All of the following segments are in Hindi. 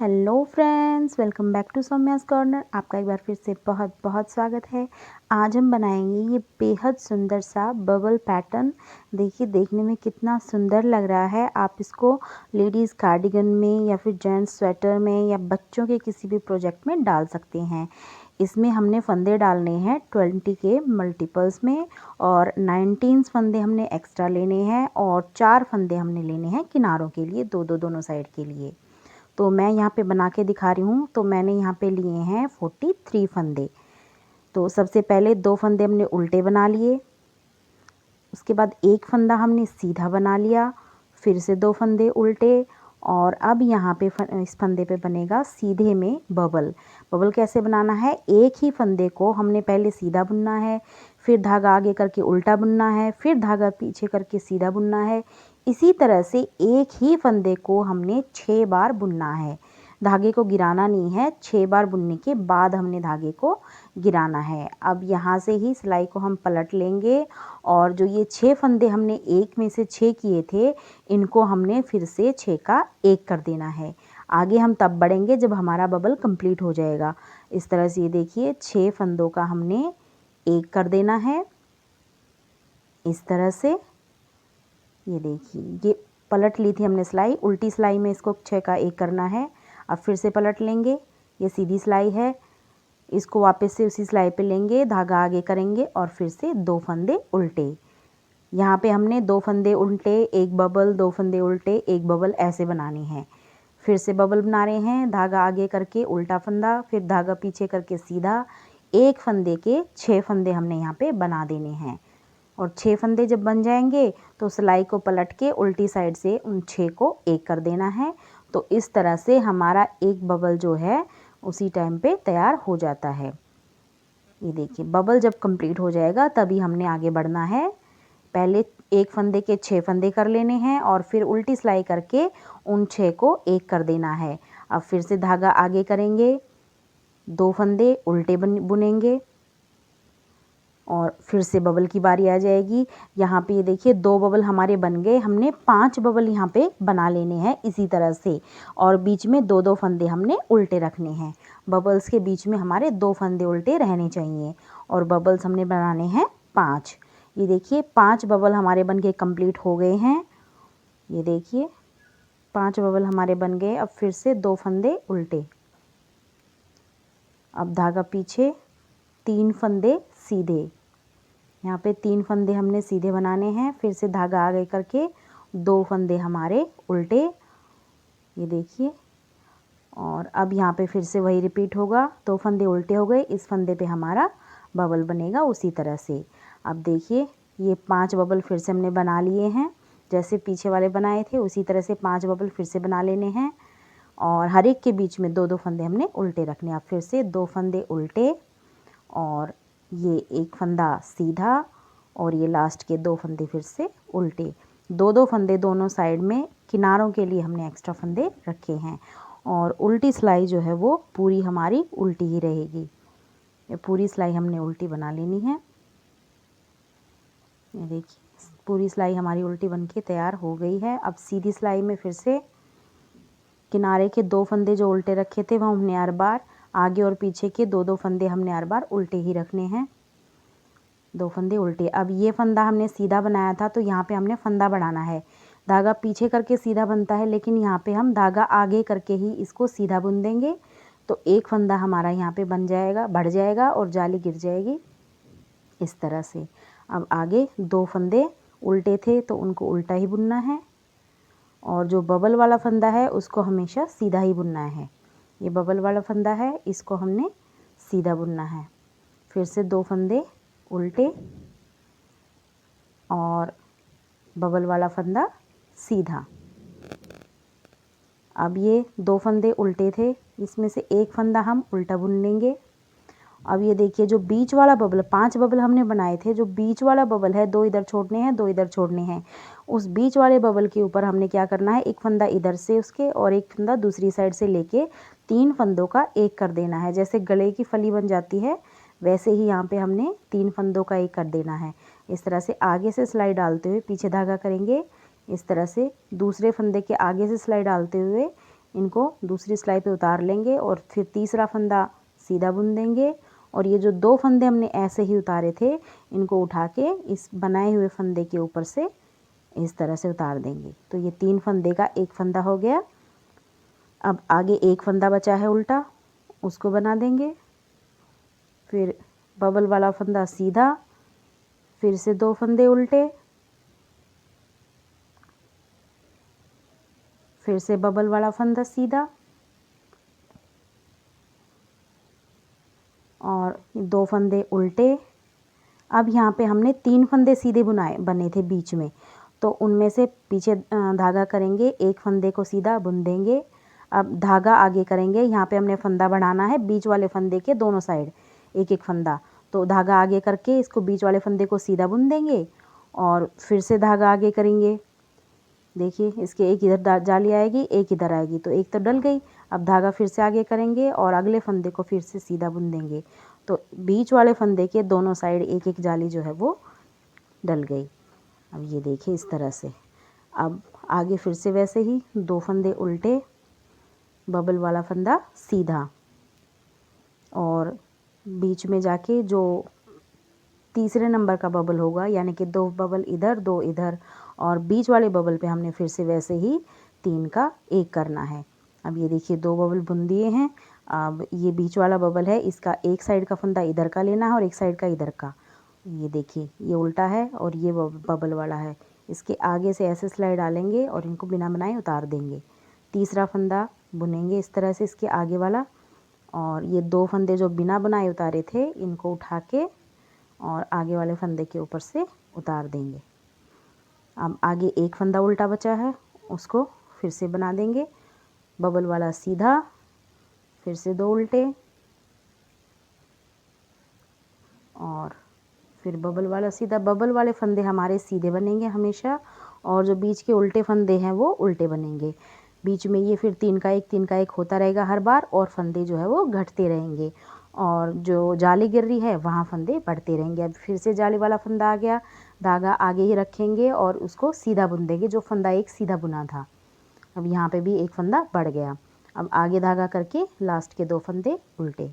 Hello friends, welcome back to Saumya's corner. आपका एक बार फिर से बहुत बहुत स्वागत है। आज हम बनाएंगे ये बेहद सुंदर सा बबल पैटर्न। देखिए, देखने में कितना सुंदर लग रहा है। आप इसको लेडीज़ कार्डिगन में या फिर जेंट्स स्वेटर में या बच्चों के किसी भी प्रोजेक्ट में डाल सकते हैं। इसमें हमने फंदे डालने हैं 20 के मल्टीपल्स में और 19 फंदे हमने एक्स्ट्रा लेने हैं और 4 फंदे हमने लेने हैं किनारों के लिए, दो दो दोनों साइड के लिए। तो मैं यहाँ पे बना के दिखा रही हूँ। तो मैंने यहाँ पे लिए हैं 43 फंदे। तो सबसे पहले 2 फंदे हमने उल्टे बना लिए, उसके बाद एक फंदा हमने सीधा बना लिया, फिर से 2 फंदे उल्टे। और अब यहाँ पे इस फंदे पे बनेगा सीधे में बबल। बबल कैसे बनाना है, एक ही फंदे को हमने पहले सीधा बुनना है, फिर धागा आगे करके उल्टा बुनना है, फिर धागा पीछे करके सीधा बुनना है। इसी तरह से एक ही फंदे को हमने 6 बार बुनना है। धागे को गिराना नहीं है, 6 बार बुनने के बाद हमने धागे को गिराना है। अब यहाँ से ही सिलाई को हम पलट लेंगे और जो ये 6 फंदे हमने एक में से 6 किए थे, इनको हमने फिर से 6 का 1 कर देना है। आगे हम तब बढ़ेंगे जब हमारा बबल कंप्लीट हो जाएगा। इस तरह से ये देखिए 6 फंदों का हमने 1 कर देना है। इस तरह से ये देखिए, ये पलट ली थी हमने सिलाई, उल्टी सिलाई में इसको 6 का 1 करना है। अब फिर से पलट लेंगे, ये सीधी सिलाई है, इसको वापस से उसी सिलाई पे लेंगे, धागा आगे करेंगे और फिर से 2 फंदे उल्टे। यहाँ पे हमने 2 फंदे उल्टे, एक बबल, 2 फंदे उल्टे, एक बबल, ऐसे बनानी है। फिर से बबल बना रहे हैं, धागा आगे करके उल्टा फंदा, फिर धागा पीछे करके सीधा। एक फंदे के 6 फंदे हमने यहाँ पे बना देने हैं और 6 फंदे जब बन जाएंगे तो सिलाई को पलट के उल्टी साइड से उन 6 को 1 कर देना है। तो इस तरह से हमारा एक बबल जो है उसी टाइम पे तैयार हो जाता है। ये देखिए, बबल जब कंप्लीट हो जाएगा तभी हमने आगे बढ़ना है। पहले एक फंदे के 6 फंदे कर लेने हैं और फिर उल्टी सिलाई करके उन 6 को 1 कर देना है। अब फिर से धागा आगे करेंगे, 2 फंदे उल्टे बुनेंगे और फिर से बबल की बारी आ जाएगी। यहाँ पे ये देखिए 2 बबल हमारे बन गए। हमने 5 बबल यहाँ पे बना लेने हैं इसी तरह से और बीच में 2-2 फंदे हमने उल्टे रखने हैं। बबल्स के बीच में हमारे 2 फंदे उल्टे रहने चाहिए और बबल्स हमने बनाने हैं 5। ये देखिए 5 बबल हमारे बन के कंप्लीट हो गए हैं। ये देखिए 5 बबल हमारे बन गए। अब फिर से 2 फंदे उल्टे, अब धागा पीछे, 3 फंदे सीधे। यहाँ पे 3 फंदे हमने सीधे बनाने हैं, फिर से धागा आगे करके 2 फंदे हमारे उल्टे। ये देखिए, और अब यहाँ पे फिर से वही रिपीट होगा, 2 फंदे उल्टे हो गए, इस फंदे पे हमारा बबल बनेगा उसी तरह से। अब देखिए ये 5 बबल फिर से हमने बना लिए हैं, जैसे पीछे वाले बनाए थे उसी तरह से 5 बबल फिर से बना लेने हैं और हर एक के बीच में 2-2 फंदे हमने उल्टे रखने। अब फिर से 2 फंदे उल्टे और ये एक फंदा सीधा और ये लास्ट के 2 फंदे फिर से उल्टे। 2-2 फंदे दोनों साइड में, किनारों के लिए हमने एक्स्ट्रा फंदे रखे हैं और उल्टी सिलाई जो है वो पूरी हमारी उल्टी ही रहेगी। ये पूरी सिलाई हमने उल्टी बना लेनी है। ये देखिए पूरी सिलाई हमारी उल्टी बनके तैयार हो गई है। अब सीधी सिलाई में फिर से किनारे के 2 फंदे जो उल्टे रखे थे वो हमने हर बार, आगे और पीछे के 2-2 फंदे हमने हर बार उल्टे ही रखने हैं। 2 फंदे उल्टे। अब ये फंदा हमने सीधा बनाया था तो यहाँ पे हमने फंदा बढ़ाना है। धागा पीछे करके सीधा बनता है, लेकिन यहाँ पे हम धागा आगे करके ही इसको सीधा बुन देंगे। तो एक फंदा हमारा यहाँ पे बन जाएगा, बढ़ जाएगा और जाली गिर जाएगी इस तरह से। अब आगे 2 फंदे उल्टे थे तो उनको उल्टा ही बुनना है और जो बबल वाला फंदा है उसको हमेशा सीधा ही बुनना है। ये बबल वाला फंदा है, इसको हमने सीधा बुनना है। फिर से 2 फंदे उल्टे और बबल वाला फंदा सीधा। अब ये 2 फंदे उल्टे थे, इसमें से एक फंदा हम उल्टा बुन लेंगे। अब ये देखिए जो बीच वाला बबल, 5 बबल हमने बनाए थे, जो बीच वाला बबल है 2 इधर छोड़ने हैं, 2 इधर छोड़ने हैं। उस बीच वाले बबल के ऊपर हमने क्या करना है, एक फंदा इधर से उसके और एक फंदा दूसरी साइड से लेके 3 फंदों का 1 कर देना है। जैसे गले की फली बन जाती है वैसे ही यहाँ पे हमने 3 फंदों का 1 कर देना है। इस तरह से आगे से सिलाई डालते हुए पीछे धागा करेंगे, इस तरह से दूसरे फंदे के आगे से सिलाई डालते हुए इनको दूसरी सिलाई पे उतार लेंगे और फिर तीसरा फंदा सीधा बुन देंगे और ये जो 2 फंदे हमने ऐसे ही उतारे थे इनको उठा के इस बनाए हुए फंदे के ऊपर से इस तरह से उतार देंगे। तो ये 3 फंदे का एक फंदा हो गया। अब आगे एक फंदा बचा है उल्टा, उसको बना देंगे। फिर बबल वाला फंदा सीधा, फिर से 2 फंदे उल्टे, फिर से बबल वाला फंदा सीधा और 2 फंदे उल्टे। अब यहाँ पे हमने 3 फंदे सीधे बने थे बीच में, तो उनमें से पीछे धागा करेंगे, एक फंदे को सीधा बुन देंगे। अब धागा आगे करेंगे, यहाँ पे हमने फंदा बढ़ाना है बीच वाले फंदे के दोनों साइड एक एक फंदा, तो धागा आगे करके इसको बीच वाले फंदे को सीधा बुन देंगे और फिर से धागा आगे करेंगे। देखिए इसके एक इधर जाली आएगी, एक इधर आएगी, तो एक तो डल गई। अब धागा फिर से आगे करेंगे और अगले फंदे को फिर से सीधा बुन देंगे, तो बीच वाले फंदे के दोनों साइड एक एक जाली जो है वो डल गई। अब ये देखिए इस तरह से। अब आगे फिर से वैसे ही 2 फंदे उल्टे, बबल वाला फंदा सीधा और बीच में जाके जो तीसरे नंबर का बबल होगा यानी कि 2 बबल इधर 2 इधर और बीच वाले बबल पे हमने फिर से वैसे ही 3 का 1 करना है। अब ये देखिए 2 बबल बुन दिए हैं। अब ये बीच वाला बबल है, इसका एक साइड का फंदा इधर का लेना है और एक साइड का इधर का। ये देखिए ये उल्टा है और ये बबल वाला है, इसके आगे से ऐसे सिलाई डालेंगे और इनको बिना बनाए उतार देंगे। तीसरा फंदा बुनेंगे इस तरह से इसके आगे वाला और ये 2 फंदे जो बिना बनाए उतारे थे इनको उठा के और आगे वाले फंदे के ऊपर से उतार देंगे। अब आगे एक फंदा उल्टा बचा है, उसको फिर से बना देंगे। बबल वाला सीधा, फिर से 2 उल्टे और फिर बबल वाला सीधा। बबल वाले फंदे हमारे सीधे बनेंगे हमेशा और जो बीच के उल्टे फंदे हैं वो उल्टे बनेंगे। बीच में ये फिर 3 का 1 होता रहेगा हर बार और फंदे जो है वो घटते रहेंगे और जो जाली गिर रही है वहाँ फंदे बढ़ते रहेंगे। अब फिर से जाली वाला फंदा आ गया, धागा आगे ही रखेंगे और उसको सीधा बुन देंगे, जो फंदा एक सीधा बुना था। अब यहाँ पे भी एक फंदा बढ़ गया। अब आगे धागा करके लास्ट के 2 फंदे उल्टे।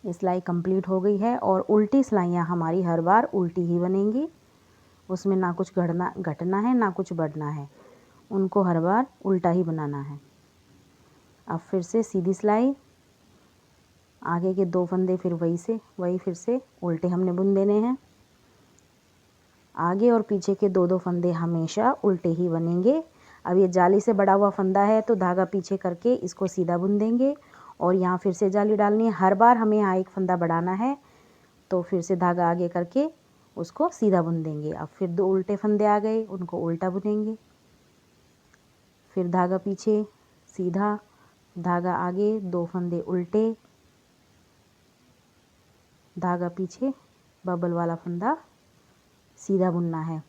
ये सिलाई कंप्लीट हो गई है और उल्टी सिलाइयाँ हमारी हर बार उल्टी ही बनेंगी, उसमें ना कुछ घटना है ना कुछ बढ़ना है, उनको हर बार उल्टा ही बनाना है। अब फिर से सीधी सिलाई, आगे के 2 फंदे फिर वही फिर से उल्टे हमने बुन देने हैं। आगे और पीछे के 2-2 फंदे हमेशा उल्टे ही बनेंगे। अब ये जाली से बड़ा हुआ फंदा है तो धागा पीछे करके इसको सीधा बुन देंगे और यहाँ फिर से जाली डालनी है। हर बार हमें यहाँ एक फंदा बढ़ाना है, तो फिर से धागा आगे करके उसको सीधा बुन देंगे। अब फिर 2 उल्टे फंदे आ गए, उनको उल्टा बुनेंगे। फिर धागा पीछे सीधा, धागा आगे, 2 फंदे उल्टे, धागा पीछे, बबल वाला फंदा सीधा बुनना है,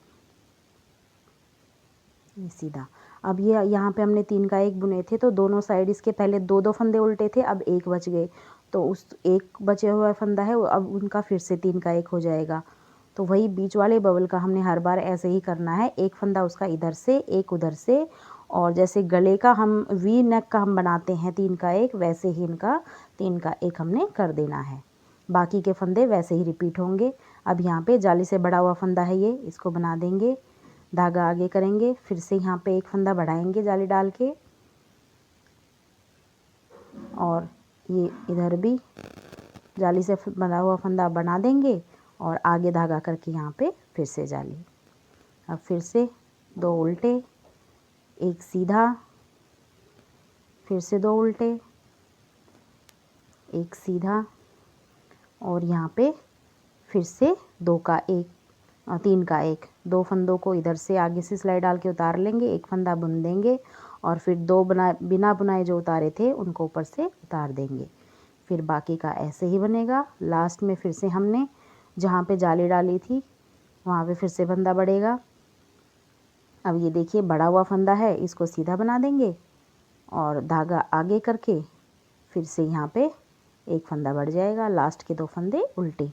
ये सीधा। अब ये यहाँ पे हमने 3 का 1 बुने थे तो दोनों साइड इसके पहले 2-2 फंदे उल्टे थे, अब 1 बच गए, तो उस एक बचे हुआ फंदा है अब उनका फिर से 3 का 1 हो जाएगा। तो वही बीच वाले बबल का हमने हर बार ऐसे ही करना है, एक फंदा उसका इधर से एक उधर से, और जैसे गले का हम वी नेक का हम बनाते हैं 3 का 1, वैसे ही इनका 3 का 1 हमने कर देना है। बाकी के फंदे वैसे ही रिपीट होंगे। अब यहाँ पे जाली से बड़ा हुआ फंदा है ये, इसको बना देंगे, धागा आगे करेंगे, फिर से यहाँ पे एक फंदा बढ़ाएंगे जाली डाल के और ये इधर भी जाली से बना हुआ फंदा बना देंगे और आगे धागा करके यहाँ पे फिर से जाली। अब फिर से 2 उल्टे, एक सीधा, फिर से 2 उल्टे, एक सीधा और यहाँ पे फिर से 2 का 1 3 का 1, 2 फंदों को इधर से आगे से सिलाई डाल के उतार लेंगे, एक फंदा बुन देंगे और फिर 2 बिना बुनाए जो उतारे थे उनको ऊपर से उतार देंगे। फिर बाकी का ऐसे ही बनेगा। लास्ट में फिर से हमने जहाँ पे जाली डाली थी वहाँ पे फिर से फंदा बढ़ेगा। अब ये देखिए बड़ा हुआ फंदा है, इसको सीधा बना देंगे और धागा आगे करके फिर से यहाँ पे एक फंदा बढ़ जाएगा, लास्ट के 2 फंदे उल्टे।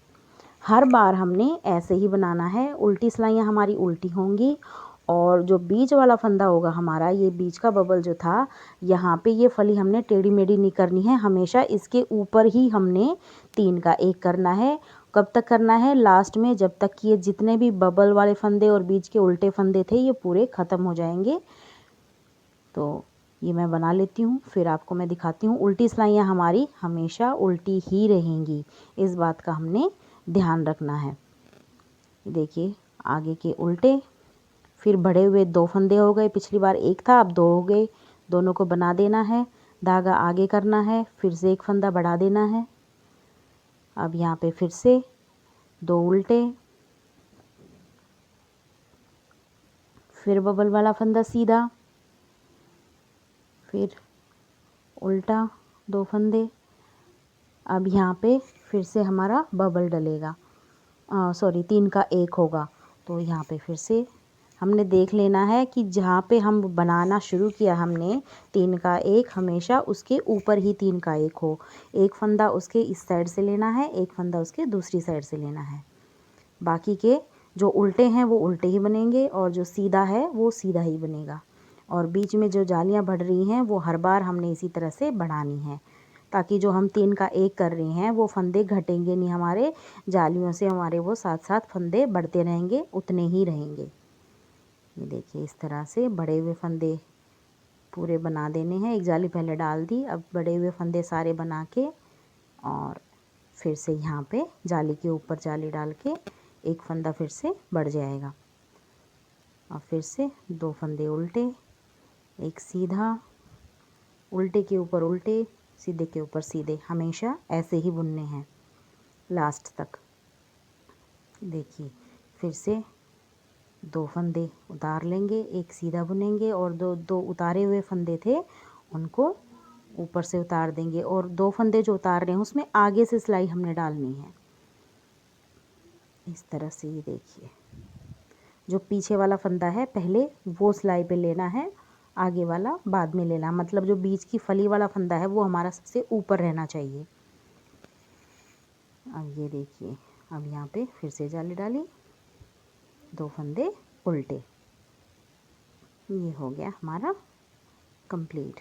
हर बार हमने ऐसे ही बनाना है, उल्टी सिलाइयाँ हमारी उल्टी होंगी और जो बीच वाला फंदा होगा हमारा, ये बीच का बबल जो था, यहाँ पे ये फली हमने टेढ़ी मेढ़ी नहीं करनी है, हमेशा इसके ऊपर ही हमने 3 का 1 करना है। कब तक करना है? लास्ट में, जब तक कि ये जितने भी बबल वाले फंदे और बीच के उल्टे फंदे थे ये पूरे ख़त्म हो जाएंगे। तो ये मैं बना लेती हूँ, फिर आपको मैं दिखाती हूँ। उल्टी सिलाइयाँ हमारी हमेशा उल्टी ही रहेंगी, इस बात का हमने ध्यान रखना है। देखिए, आगे के उल्टे, फिर बढ़े हुए 2 फंदे हो गए, पिछली बार 1 था अब 2 हो गए, दोनों को बना देना है, धागा आगे करना है, फिर से 1 फंदा बढ़ा देना है। अब यहाँ पे फिर से 2 उल्टे, फिर बबल वाला फंदा सीधा, फिर उल्टा 2 फंदे। अब यहाँ पे फिर से हमारा बबल डलेगा, सॉरी 3 का 1 होगा। तो यहाँ पे फिर से हमने देख लेना है कि जहाँ पे हम बनाना शुरू किया हमने 3 का 1, हमेशा उसके ऊपर ही 3 का 1 हो। 1 फंदा उसके इस साइड से लेना है, 1 फंदा उसके दूसरी साइड से लेना है। बाकी के जो उल्टे हैं वो उल्टे ही बनेंगे और जो सीधा है वो सीधा ही बनेगा। और बीच में जो जालियाँ बढ़ रही हैं वो हर बार हमने इसी तरह से बढ़ानी है, ताकि जो हम 3 का 1 कर रहे हैं वो फंदे घटेंगे नहीं हमारे, जालियों से हमारे वो साथ साथ फंदे बढ़ते रहेंगे, उतने ही रहेंगे। ये देखिए, इस तरह से बड़े हुए फंदे पूरे बना देने हैं। एक जाली पहले डाल दी, अब बड़े हुए फंदे सारे बना के और फिर से यहाँ पे जाली के ऊपर जाली डाल के 1 फंदा फिर से बढ़ जाएगा। और फिर से 2 फंदे उल्टे, 1 सीधा, उल्टे के ऊपर उल्टे, सीधे के ऊपर सीधे, हमेशा ऐसे ही बुनने हैं लास्ट तक। देखिए, फिर से 2 फंदे उतार लेंगे, 1 सीधा बुनेंगे और दो उतारे हुए फंदे थे उनको ऊपर से उतार देंगे। और 2 फंदे जो उतार रहे हैं उसमें आगे से सिलाई हमने डालनी है, इस तरह से। ये देखिए, जो पीछे वाला फंदा है पहले वो सिलाई पे लेना है, आगे वाला बाद में लेना, मतलब जो बीच की फली वाला फंदा है वो हमारा सबसे ऊपर रहना चाहिए। अब ये देखिए, अब यहाँ पे फिर से जाली डाली, 2 फंदे उल्टे, ये हो गया हमारा कंप्लीट।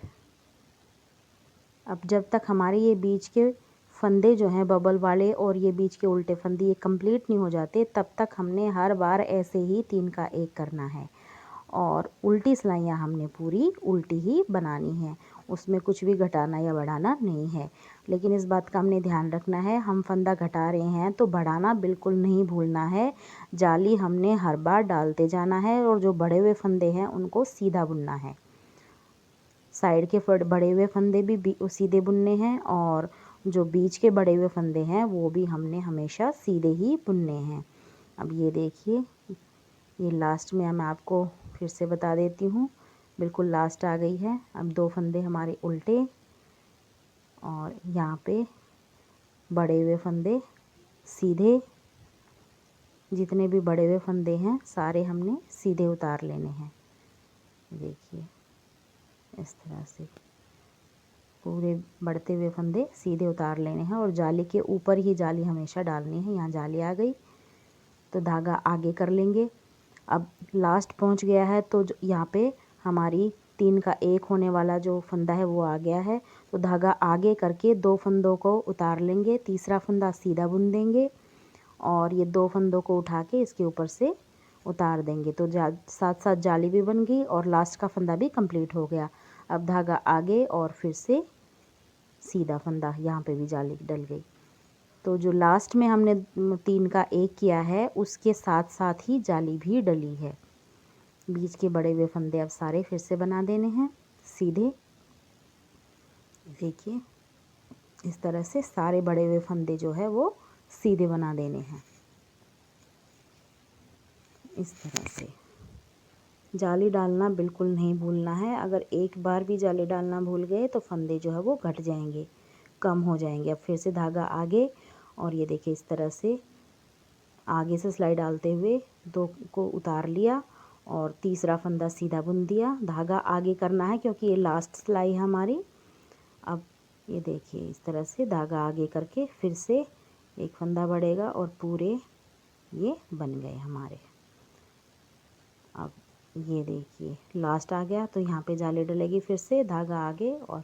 अब जब तक हमारे ये बीच के फंदे जो हैं बबल वाले और ये बीच के उल्टे फंदे ये कंप्लीट नहीं हो जाते, तब तक हमने हर बार ऐसे ही 3 का 1 करना है। और उल्टी सिलाइयाँ हमने पूरी उल्टी ही बनानी है, उसमें कुछ भी घटाना या बढ़ाना नहीं है। लेकिन इस बात का हमने ध्यान रखना है, हम फंदा घटा रहे हैं तो बढ़ाना बिल्कुल नहीं भूलना है। जाली हमने हर बार डालते जाना है और जो बड़े हुए फंदे हैं उनको सीधा बुनना है। साइड के बड़े हुए फंदे भी सीधे बुनने हैं और जो बीच के बड़े हुए फंदे हैं वो भी हमने हमेशा सीधे ही बुनने हैं। अब ये देखिए, ये लास्ट में मैं आपको फिर से बता देती हूँ, बिल्कुल लास्ट आ गई है। अब 2 फंदे हमारे उल्टे और यहाँ पे बड़े हुए फंदे सीधे, जितने भी बड़े हुए फंदे हैं सारे हमने सीधे उतार लेने हैं। देखिए, इस तरह से पूरे बढ़ते हुए फंदे सीधे उतार लेने हैं और जाली के ऊपर ही जाली हमेशा डालनी है। यहाँ जाली आ गई तो धागा आगे कर लेंगे। अब लास्ट पहुँच गया है तो यहाँ पे हमारी 3 का 1 होने वाला जो फंदा है वो आ गया है, तो धागा आगे करके 2 फंदों को उतार लेंगे, तीसरा फंदा सीधा बुन देंगे और ये 2 फंदों को उठा के इसके ऊपर से उतार देंगे। तो साथ साथ जाली भी बन गई और लास्ट का फंदा भी कंप्लीट हो गया। अब धागा आगे और फिर से सीधा फंदा, यहाँ पे भी जाली डल गई। तो जो लास्ट में हमने 3 का 1 किया है उसके साथ साथ ही जाली भी डली है। बीच के बड़े हुए फंदे अब सारे फिर से बना देने हैं सीधे। देखिए, इस तरह से सारे बड़े हुए फंदे जो है वो सीधे बना देने हैं, इस तरह से। जाली डालना बिल्कुल नहीं भूलना है, अगर एक बार भी जाली डालना भूल गए तो फंदे जो है वो घट जाएंगे, कम हो जाएंगे। अब फिर से धागा आगे और ये देखिए, इस तरह से आगे से सिलाई डालते हुए 2 को उतार लिया और तीसरा फंदा सीधा बुन दिया। धागा आगे करना है क्योंकि ये लास्ट सिलाई है हमारी। अब ये देखिए, इस तरह से धागा आगे करके फिर से 1 फंदा बढ़ेगा और पूरे ये बन गए हमारे। अब ये देखिए लास्ट आ गया, तो यहाँ पे जाली डलेगी, फिर से धागा आगे और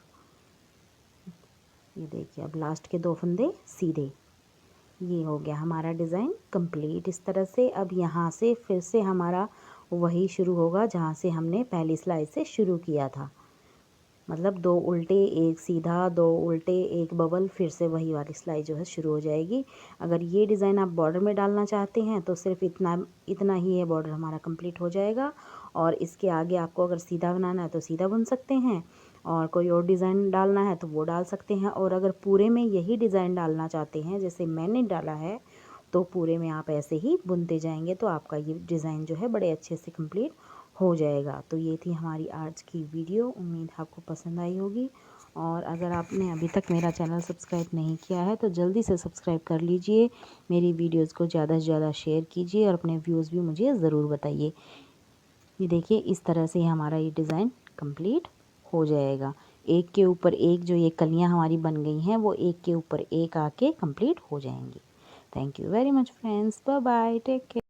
ये देखिए अब लास्ट के 2 फंदे सीधे। ये हो गया हमारा डिज़ाइन कंप्लीट इस तरह से। अब यहाँ से फिर से हमारा वही शुरू होगा जहाँ से हमने पहली सिलाई से शुरू किया था, मतलब 2 उल्टे 1 सीधा, 2 उल्टे 1 बबल, फिर से वही वाली सिलाई जो है शुरू हो जाएगी। अगर ये डिज़ाइन आप बॉर्डर में डालना चाहते हैं तो सिर्फ इतना इतना ही है, बॉर्डर हमारा कंप्लीट हो जाएगा। और इसके आगे आपको अगर सीधा बनाना है तो सीधा बुन सकते हैं, और कोई और डिज़ाइन डालना है तो वो डाल सकते हैं। और अगर पूरे में यही डिज़ाइन डालना चाहते हैं जैसे मैंने डाला है, तो पूरे में आप ऐसे ही बुनते जाएंगे तो आपका ये डिज़ाइन जो है बड़े अच्छे से कंप्लीट हो जाएगा। तो ये थी हमारी आज की वीडियो, उम्मीद आपको पसंद आई होगी। और अगर आपने अभी तक मेरा चैनल सब्सक्राइब नहीं किया है तो जल्दी से सब्सक्राइब कर लीजिए, मेरी वीडियोस को ज़्यादा से ज़्यादा शेयर कीजिए और अपने व्यूज़ भी मुझे ज़रूर बताइए। ये देखिए इस तरह से हमारा ये डिज़ाइन कंप्लीट हो जाएगा। एक के ऊपर एक जो ये कलियाँ हमारी बन गई हैं वो एक के ऊपर एक आके कंप्लीट हो जाएंगी। Thank you very much friends, bye bye, take care.